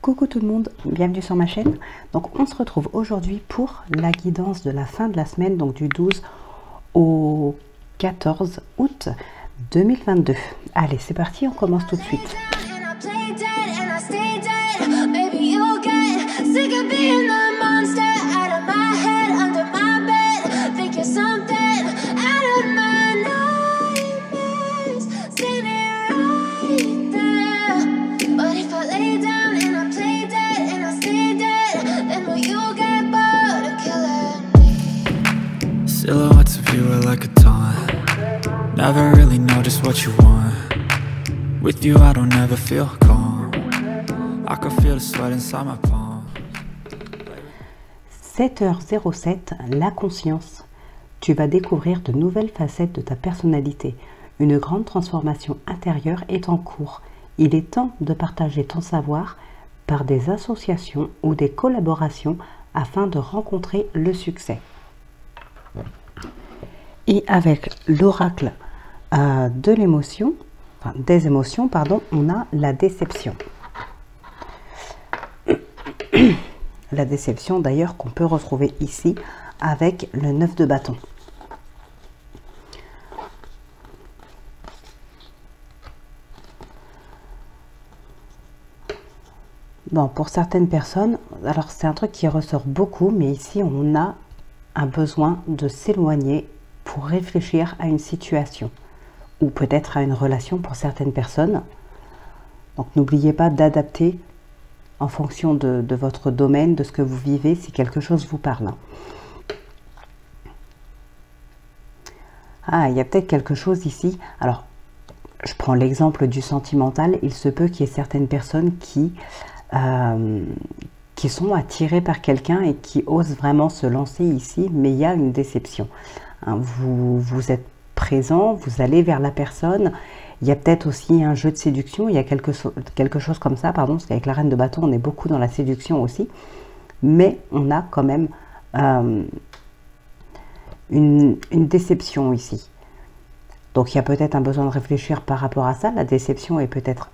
Coucou tout le monde, bienvenue sur ma chaîne. Donc on se retrouve aujourd'hui pour la guidance de la fin de la semaine, donc du 12 au 14 août 2022. Allez, c'est parti, on commence tout de suite. Silhouettes of you are like a taunt. Never really know just what you want. With you I don't ever feel calm. I can feel the sweat inside my palm. 7h07, la conscience. Tu vas découvrir de nouvelles facettes de ta personnalité. Une grande transformation intérieure est en cours. Il est temps de partager ton savoir par des associations ou des collaborations afin de rencontrer le succès. Et avec l'oracle de l'émotion, enfin, des émotions, pardon, on a la déception. La déception d'ailleurs qu'on peut retrouver ici avec le 9 de bâton. Bon, pour certaines personnes, alors c'est un truc qui ressort beaucoup, mais ici on a un besoin de s'éloigner pour réfléchir à une situation ou peut-être à une relation pour certaines personnes. Donc n'oubliez pas d'adapter en fonction de votre domaine, de ce que vous vivez, si quelque chose vous parle. Ah, il y a peut-être quelque chose ici. Alors, je prends l'exemple du sentimental. Il se peut qu'il y ait certaines personnes qui sont attirées par quelqu'un et qui osent vraiment se lancer ici, mais il y a une déception. Hein, vous êtes présent, vous allez vers la personne. Il y a peut-être aussi un jeu de séduction, il y a quelque chose comme ça, pardon, parce qu'avec la reine de bâton, on est beaucoup dans la séduction aussi. Mais on a quand même une déception ici. Donc il y a peut-être un besoin de réfléchir par rapport à ça. La déception est peut-être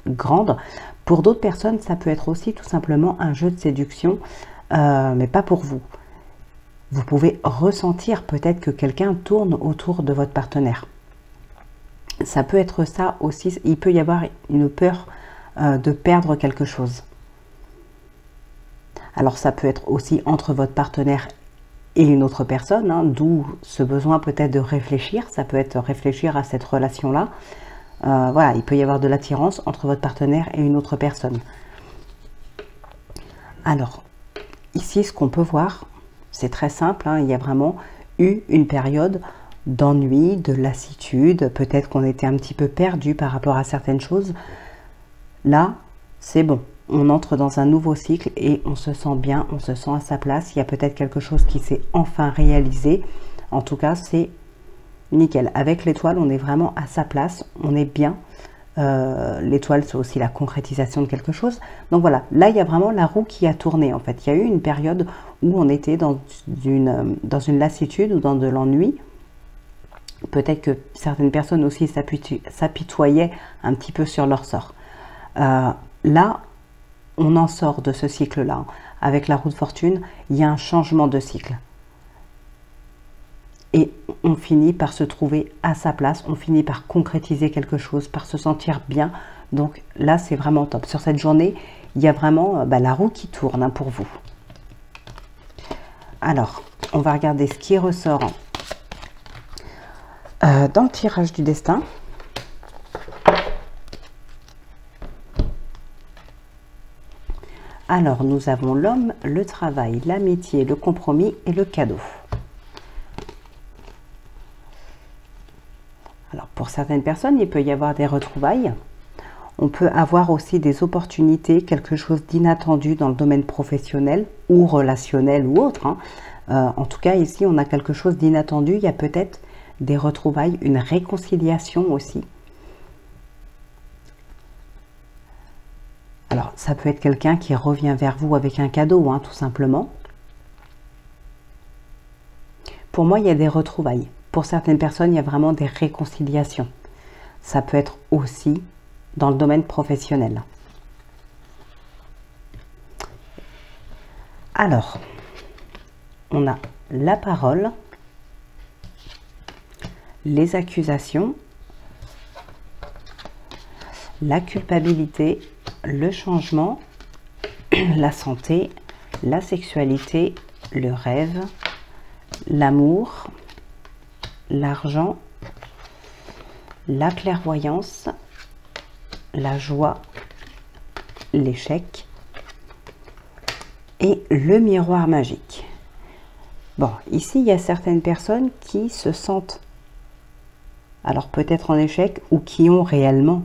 grande. Pour d'autres personnes, ça peut être aussi tout simplement un jeu de séduction, mais pas pour vous. Vous pouvez ressentir peut-être que quelqu'un tourne autour de votre partenaire. Ça peut être ça aussi. Il peut y avoir une peur de perdre quelque chose. Alors ça peut être aussi entre votre partenaire et une autre personne, hein, d'où ce besoin peut-être de réfléchir. Ça peut être réfléchir à cette relation-là. Voilà, il peut y avoir de l'attirance entre votre partenaire et une autre personne. Alors, ici, ce qu'on peut voir, c'est très simple, hein, il y a vraiment eu une période d'ennui, de lassitude, peut-être qu'on était un petit peu perdu par rapport à certaines choses. Là, c'est bon, on entre dans un nouveau cycle et on se sent bien, on se sent à sa place. Il y a peut-être quelque chose qui s'est enfin réalisé. En tout cas, c'est nickel. Avec l'étoile, on est vraiment à sa place, on est bien. L'étoile, c'est aussi la concrétisation de quelque chose. Donc voilà, là, il y a vraiment la roue qui a tourné, en fait. Il y a eu une période où on était dans une lassitude ou dans de l'ennui. Peut-être que certaines personnes aussi s'apitoyaient un petit peu sur leur sort. Là, on en sort de ce cycle-là. Avec la roue de fortune, il y a un changement de cycle. Et on finit par se trouver à sa place, on finit par concrétiser quelque chose, par se sentir bien. Donc là, c'est vraiment top. Sur cette journée, il y a vraiment la roue qui tourne, hein, pour vous. Alors, on va regarder ce qui ressort dans le tirage du destin. Alors, nous avons l'homme, le travail, l'amitié, le compromis et le cadeau. Alors, pour certaines personnes, il peut y avoir des retrouvailles. On peut avoir aussi des opportunités, quelque chose d'inattendu dans le domaine professionnel ou relationnel ou autre, hein. En tout cas, ici, on a quelque chose d'inattendu. Il y a peut-être des retrouvailles, une réconciliation aussi. Alors, ça peut être quelqu'un qui revient vers vous avec un cadeau, hein, tout simplement. Pour moi, il y a des retrouvailles. Pour certaines personnes, il y a vraiment des réconciliations. Ça peut être aussi dans le domaine professionnel. Alors, on a la parole, les accusations, la culpabilité, le changement, la santé, la sexualité, le rêve, l'amour, l'argent, la clairvoyance, la joie, l'échec et le miroir magique. Bon, ici, il y a certaines personnes qui se sentent, alors peut-être en échec, ou qui ont réellement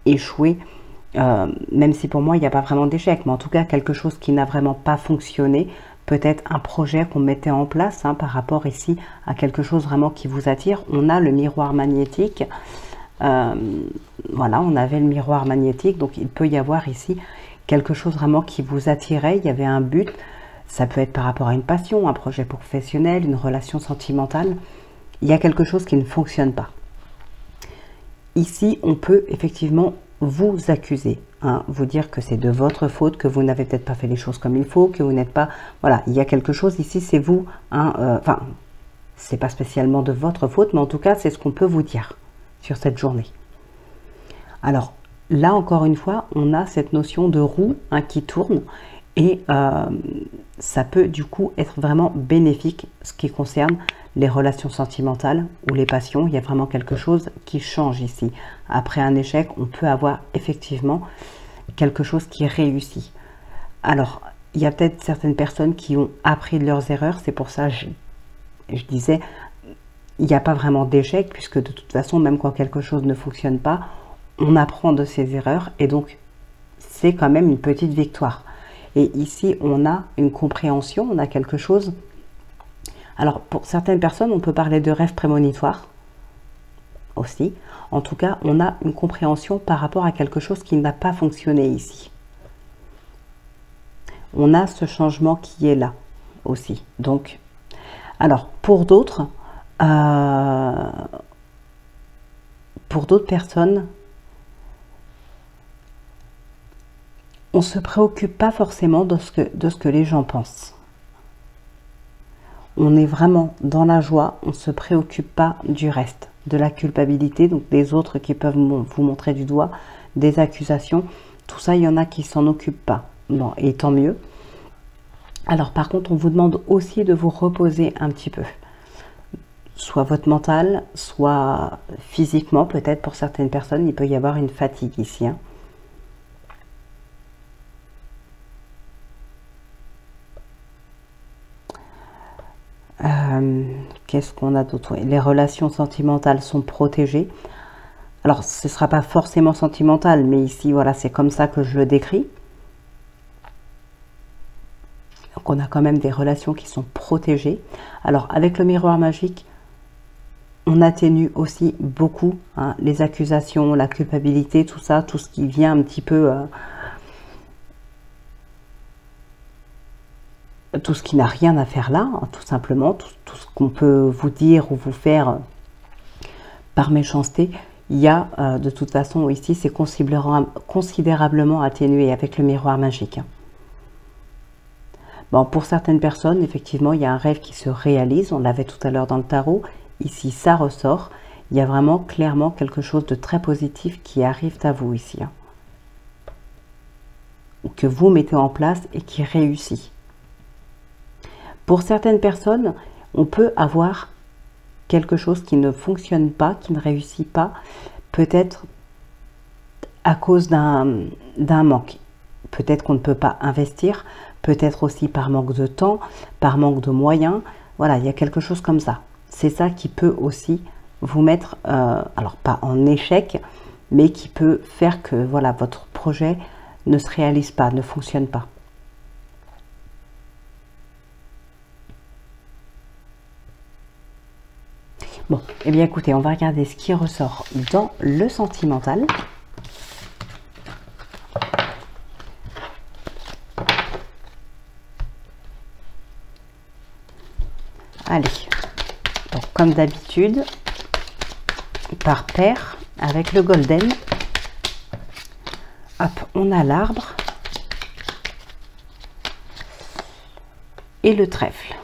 échoué, même si pour moi, il n'y a pas vraiment d'échec, mais en tout cas, quelque chose qui n'a vraiment pas fonctionné, peut-être un projet qu'on mettait en place, hein, par rapport ici à quelque chose vraiment qui vous attire. On a le miroir magnétique, voilà, on avait le miroir magnétique, donc il peut y avoir ici quelque chose vraiment qui vous attirait, il y avait un but, ça peut être par rapport à une passion, un projet professionnel, une relation sentimentale, il y a quelque chose qui ne fonctionne pas. Ici, on peut effectivement vous accuser, hein, vous dire que c'est de votre faute, que vous n'avez peut-être pas fait les choses comme il faut, que vous n'êtes pas... Voilà, il y a quelque chose ici, c'est vous, hein, enfin, c'est pas spécialement de votre faute, mais en tout cas, c'est ce qu'on peut vous dire sur cette journée. Alors, là, encore une fois, on a cette notion de roue, hein, qui tourne, et ça peut du coup être vraiment bénéfique, ce qui concerne les relations sentimentales ou les passions. Il y a vraiment quelque chose qui change ici. Après un échec, on peut avoir effectivement quelque chose qui réussit. Alors, il y a peut-être certaines personnes qui ont appris de leurs erreurs. C'est pour ça que je disais, il n'y a pas vraiment d'échec, puisque de toute façon, même quand quelque chose ne fonctionne pas, on apprend de ses erreurs, et donc c'est quand même une petite victoire. Et ici, on a une compréhension, on a quelque chose. Alors, pour certaines personnes, on peut parler de rêve prémonitoire aussi. En tout cas, on a une compréhension par rapport à quelque chose qui n'a pas fonctionné ici. On a ce changement qui est là aussi. Donc, alors, pour d'autres personnes, on ne se préoccupe pas forcément de ce que les gens pensent. On est vraiment dans la joie, on ne se préoccupe pas du reste, de la culpabilité, donc des autres qui peuvent vous montrer du doigt, des accusations, tout ça, il y en a qui ne s'en occupent pas. Bon, et tant mieux. Alors par contre, on vous demande aussi de vous reposer un petit peu. Soit votre mental, soit physiquement, peut-être pour certaines personnes, il peut y avoir une fatigue ici, hein. Qu'est-ce qu'on a d'autre? Les relations sentimentales sont protégées. Alors, ce ne sera pas forcément sentimental, mais ici, voilà, c'est comme ça que je le décris. Donc, on a quand même des relations qui sont protégées. Alors, avec le miroir magique, on atténue aussi beaucoup, hein, les accusations, la culpabilité, tout ça, tout ce qui vient un petit peu... tout ce qui n'a rien à faire là, hein, tout simplement, tout ce qu'on peut vous dire ou vous faire par méchanceté, il y a de toute façon ici, c'est considérablement atténué avec le miroir magique. Bon, pour certaines personnes, effectivement, il y a un rêve qui se réalise, on l'avait tout à l'heure dans le tarot, ici ça ressort, il y a vraiment clairement quelque chose de très positif qui arrive à vous ici, hein, que vous mettez en place et qui réussit. Pour certaines personnes, on peut avoir quelque chose qui ne fonctionne pas, qui ne réussit pas, peut-être à cause d'un manque. Peut-être qu'on ne peut pas investir, peut-être aussi par manque de temps, par manque de moyens. Voilà, il y a quelque chose comme ça. C'est ça qui peut aussi vous mettre, alors pas en échec, mais qui peut faire que voilà, votre projet ne se réalise pas, ne fonctionne pas. Bon, eh bien écoutez, on va regarder ce qui ressort dans le sentimental. Allez, donc comme d'habitude, par paire avec le golden. Hop, on a l'arbre. et le trèfle.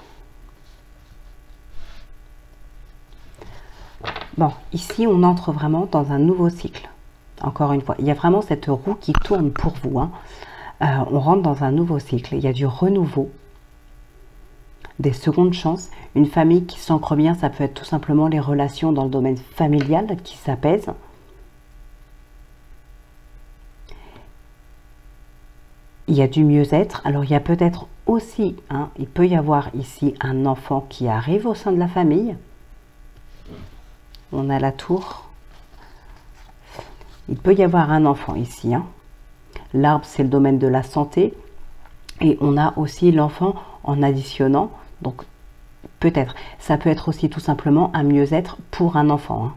Bon, ici, on entre vraiment dans un nouveau cycle. Encore une fois, il y a vraiment cette roue qui tourne pour vous, hein. On rentre dans un nouveau cycle. Il y a du renouveau, des secondes chances. Une famille qui s'ancre bien, ça peut être tout simplement les relations dans le domaine familial qui s'apaisent. Il y a du mieux-être. Alors, il y a peut-être aussi, hein, il peut y avoir ici un enfant qui arrive au sein de la famille. On a la tour. Il peut y avoir un enfant ici, hein. L'arbre, c'est le domaine de la santé. Et on a aussi l'enfant en additionnant. Donc, peut-être. Ça peut être aussi tout simplement un mieux-être pour un enfant, hein.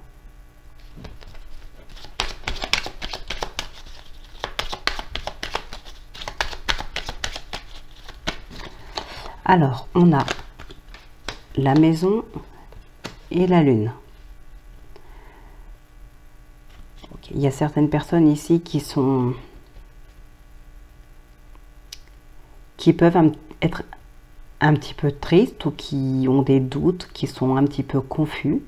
Alors, on a la maison et la lune. Il y a certaines personnes ici qui peuvent être un petit peu tristes ou qui ont des doutes, qui sont un petit peu confus.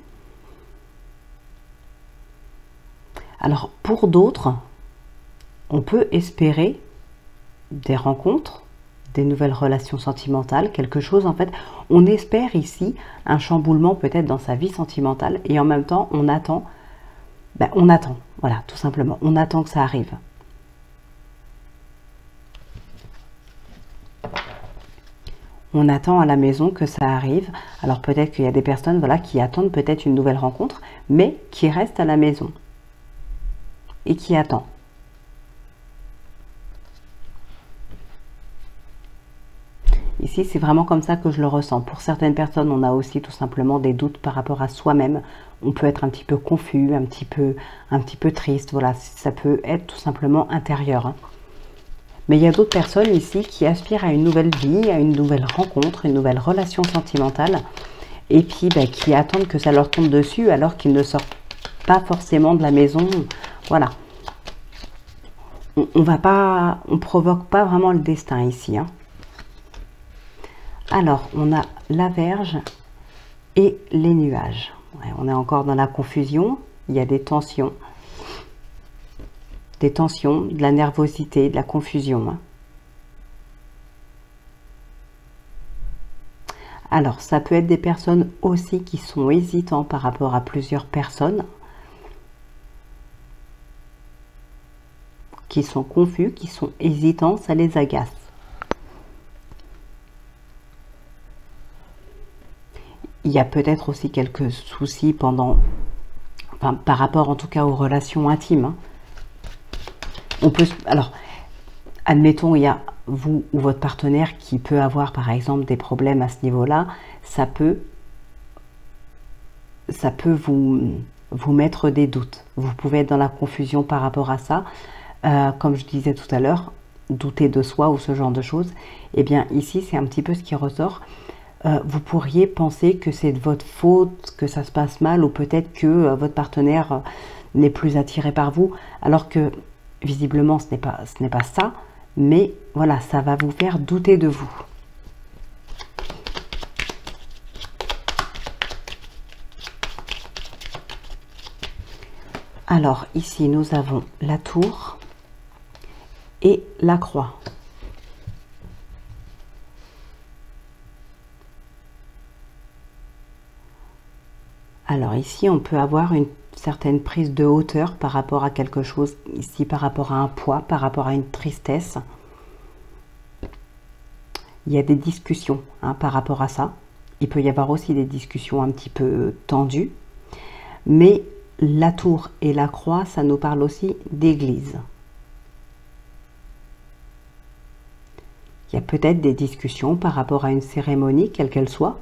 Alors, pour d'autres, on peut espérer des rencontres, des nouvelles relations sentimentales, quelque chose en fait. On espère ici un chamboulement peut-être dans sa vie sentimentale et en même temps, on attend. On attend, voilà, tout simplement. On attend que ça arrive. On attend à la maison que ça arrive. Alors peut-être qu'il y a des personnes, voilà, qui attendent peut-être une nouvelle rencontre, mais qui restent à la maison et qui attendent. Ici, c'est vraiment comme ça que je le ressens. Pour certaines personnes, on a aussi tout simplement des doutes par rapport à soi-même. On peut être un petit peu confus, un petit peu triste. Voilà, ça peut être tout simplement intérieur, hein. Mais il y a d'autres personnes ici qui aspirent à une nouvelle vie, à une nouvelle rencontre, une nouvelle relation sentimentale. Et puis, qui attendent que ça leur tombe dessus alors qu'ils ne sortent pas forcément de la maison. Voilà. On provoque pas vraiment le destin ici, hein. Alors, on a la Vierge et les nuages. Ouais, on est encore dans la confusion. Il y a des tensions, de la nervosité, de la confusion, hein. Alors, ça peut être des personnes aussi qui sont hésitants par rapport à plusieurs personnes, qui sont confus, qui sont hésitants, ça les agace. Il y a peut-être aussi quelques soucis par rapport en tout cas aux relations intimes, hein. Alors, admettons, il y a vous ou votre partenaire qui peut avoir par exemple des problèmes à ce niveau-là, ça peut vous mettre des doutes. Vous pouvez être dans la confusion par rapport à ça. Comme je disais tout à l'heure, douter de soi ou ce genre de choses. Eh bien, ici, c'est un petit peu ce qui ressort. Vous pourriez penser que c'est de votre faute, que ça se passe mal, ou peut-être que votre partenaire n'est plus attiré par vous, alors que visiblement ce n'est pas ça, mais voilà, ça va vous faire douter de vous. Alors ici nous avons la tour et la croix. Alors ici, on peut avoir une certaine prise de hauteur par rapport à quelque chose, ici par rapport à un poids, par rapport à une tristesse. Il y a des discussions, hein, par rapport à ça. Il peut y avoir aussi des discussions un petit peu tendues. Mais la tour et la croix, ça nous parle aussi d'église. Il y a peut-être des discussions par rapport à une cérémonie, quelle qu'elle soit.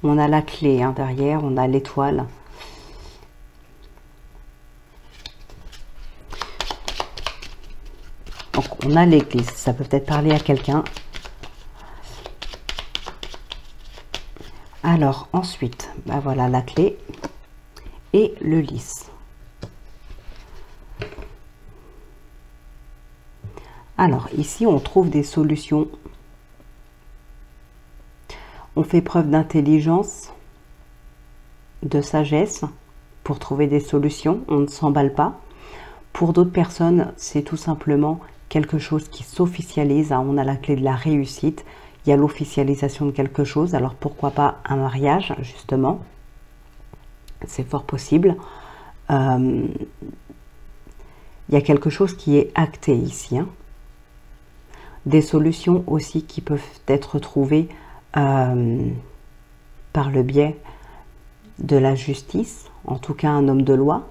On a la clé, hein, derrière, on a l'étoile. Donc, on a l'église. Ça peut peut-être parler à quelqu'un. Alors, ensuite, voilà la clé et le lys. Alors, ici, on trouve des solutions. On fait preuve d'intelligence, de sagesse pour trouver des solutions. On ne s'emballe pas. Pour d'autres personnes, c'est tout simplement quelque chose qui s'officialise. On a la clé de la réussite. Il y a l'officialisation de quelque chose. Alors, pourquoi pas un mariage, justement? C'est fort possible. Il y a quelque chose qui est acté ici. Des solutions aussi qui peuvent être trouvées par le biais de la justice, en tout cas un homme de loi.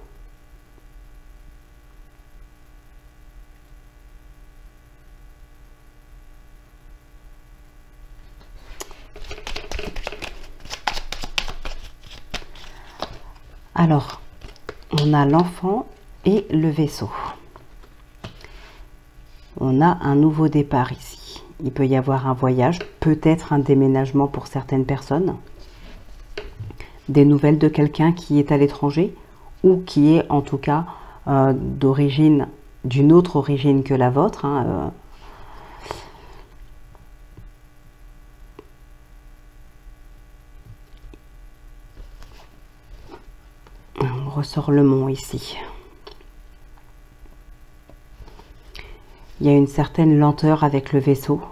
Alors, on a l'enfant et le vaisseau. On a un nouveau départ ici. Il peut y avoir un voyage, peut-être un déménagement pour certaines personnes. Des nouvelles de quelqu'un qui est à l'étranger ou qui est en tout cas d'origine, d'une autre origine que la vôtre. On ressort le mont ici. Il y a une certaine lenteur avec le vaisseau.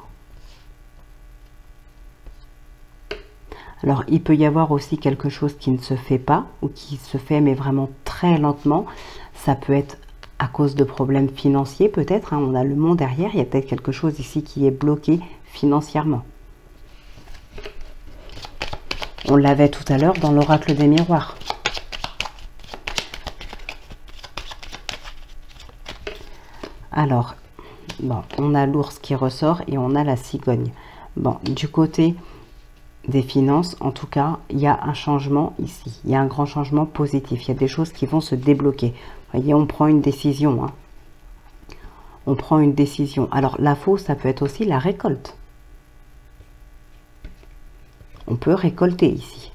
Alors, il peut y avoir aussi quelque chose qui ne se fait pas ou qui se fait mais vraiment très lentement. Ça peut être à cause de problèmes financiers peut-être. On a le mont derrière. Il y a peut-être quelque chose ici qui est bloqué financièrement. On l'avait tout à l'heure dans l'oracle des miroirs. Alors, bon, on a l'ours qui ressort et on a la cigogne. Bon, du côté des finances, en tout cas, il y a un changement ici. Il y a un grand changement positif. Il y a des choses qui vont se débloquer. Vous voyez, on prend une décision. On prend une décision. Alors, la fausse, ça peut être aussi la récolte. On peut récolter ici.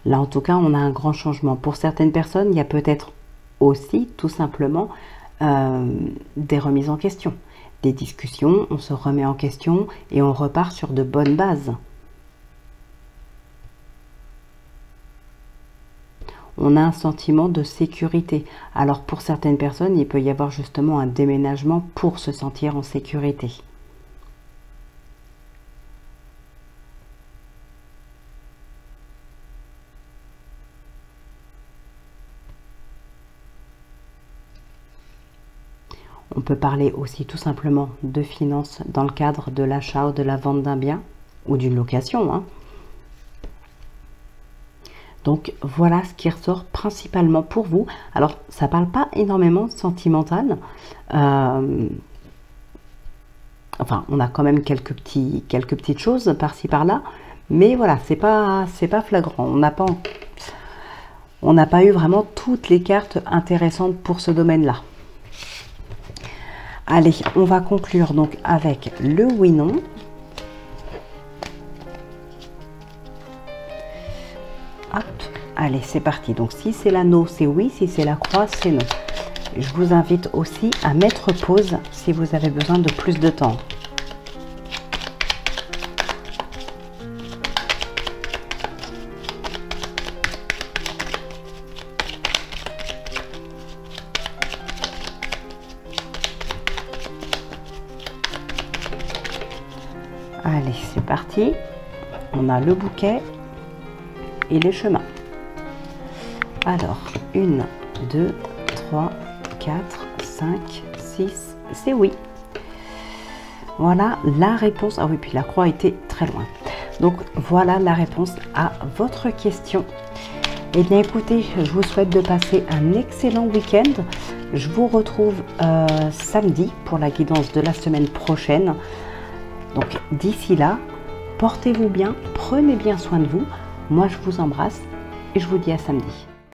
Là, en tout cas, on a un grand changement. Pour certaines personnes, il y a peut-être aussi, tout simplement, des remises en question. Des discussions, on se remet en question et on repart sur de bonnes bases. On a un sentiment de sécurité. Alors pour certaines personnes, il peut y avoir justement un déménagement pour se sentir en sécurité. On peut parler aussi tout simplement de finances dans le cadre de l'achat ou de la vente d'un bien ou d'une location. Donc voilà ce qui ressort principalement pour vous. Alors ça ne parle pas énormément sentimental. Enfin, on a quand même quelques petites choses par-ci par-là. Mais voilà, c'est pas flagrant. On n'a pas eu vraiment toutes les cartes intéressantes pour ce domaine-là. Allez, on va conclure donc avec le oui-non. Hop, allez, c'est parti. Donc, si c'est l'anneau, c'est oui. Si c'est la croix, c'est non. Je vous invite aussi à mettre pause si vous avez besoin de plus de temps. Allez, c'est parti. On a le bouquet et les chemins. Alors, 1, 2, 3, 4, 5, 6, c'est oui. Voilà la réponse. Ah oui, puis la croix était très loin. Donc, voilà la réponse à votre question. Eh bien, écoutez, je vous souhaite de passer un excellent week-end. Je vous retrouve samedi pour la guidance de la semaine prochaine. Donc d'ici là, portez-vous bien, prenez bien soin de vous. Moi, je vous embrasse et je vous dis à samedi.